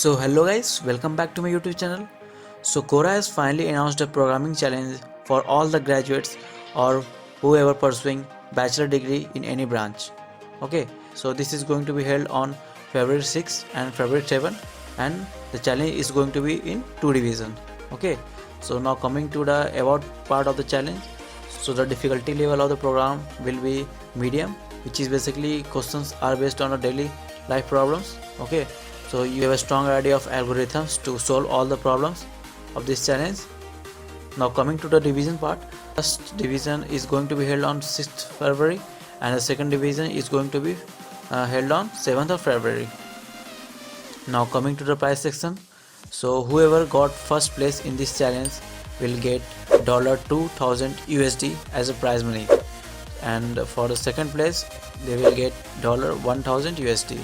So hello guys, welcome back to my YouTube channel. So Quora has finally announced a programming challenge for all the graduates or whoever pursuing bachelor degree in any branch. Okay, so this is going to be held on February 6 and February 7, and the challenge is going to be in two divisions. Okay, so now coming to the about part of the challenge. So the difficulty level of the program will be medium, which is basically questions are based on a daily life problems. Okay, so you have a strong idea of algorithms to solve all the problems of this challenge. Now coming to the division part, first division is going to be held on 6th February and the second division is going to be held on 7th of February. Now coming to the prize section, so whoever got first place in this challenge will get $2000 USD as a prize money, and for the second place they will get $1000 USD.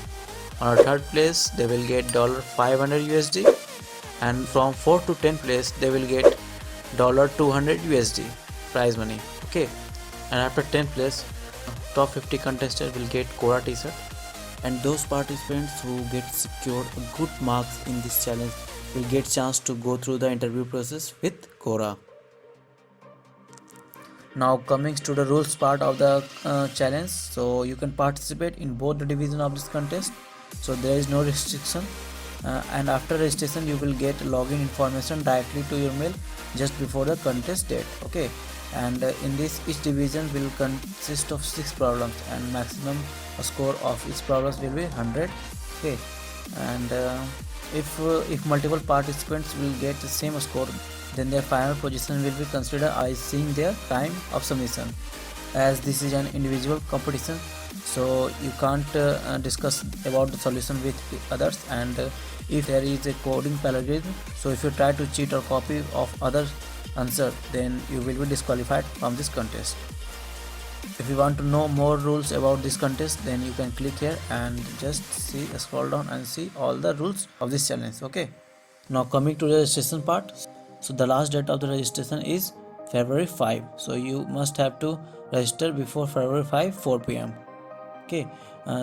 On a third place they will get $500 USD, and from 4th to 10th place they will get $200 USD prize money. Okay, and after 10th place top 50 contestants will get Quora t-shirt, and those participants who get secure good marks in this challenge will get chance to go through the interview process with Quora. Now coming to the rules part of the challenge, so you can participate in both the division of this contest, so there is no restriction, and after registration you will get login information directly to your mail just before the contest date. Okay, and in this each division will consist of 6 problems and maximum score of each problems will be 100. Okay, and if multiple participants will get the same score, then their final position will be considered as seeing their time of submission. As this is an individual competition, so you can't discuss about the solution with others, and if there is a coding plagiarism, so if you try to cheat or copy of others answer, then you will be disqualified from this contest. If you want to know more rules about this contest, then you can click here and just scroll down and see all the rules of this challenge. Okay, now coming to the registration part, so the last date of the registration is February 5, so you must have to register before February 5 4 p.m. Okay,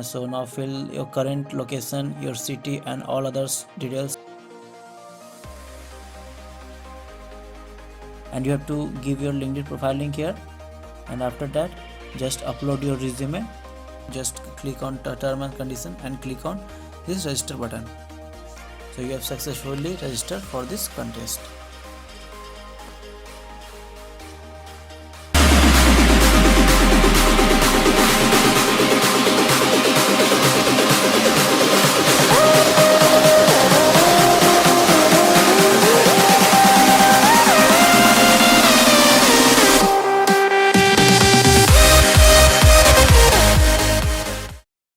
so now fill your current location, your city and all other details, and you have to give your LinkedIn profile link here, and after that just upload your resume. Just click on term and condition and click on this register button. So you have successfully registered for this contest.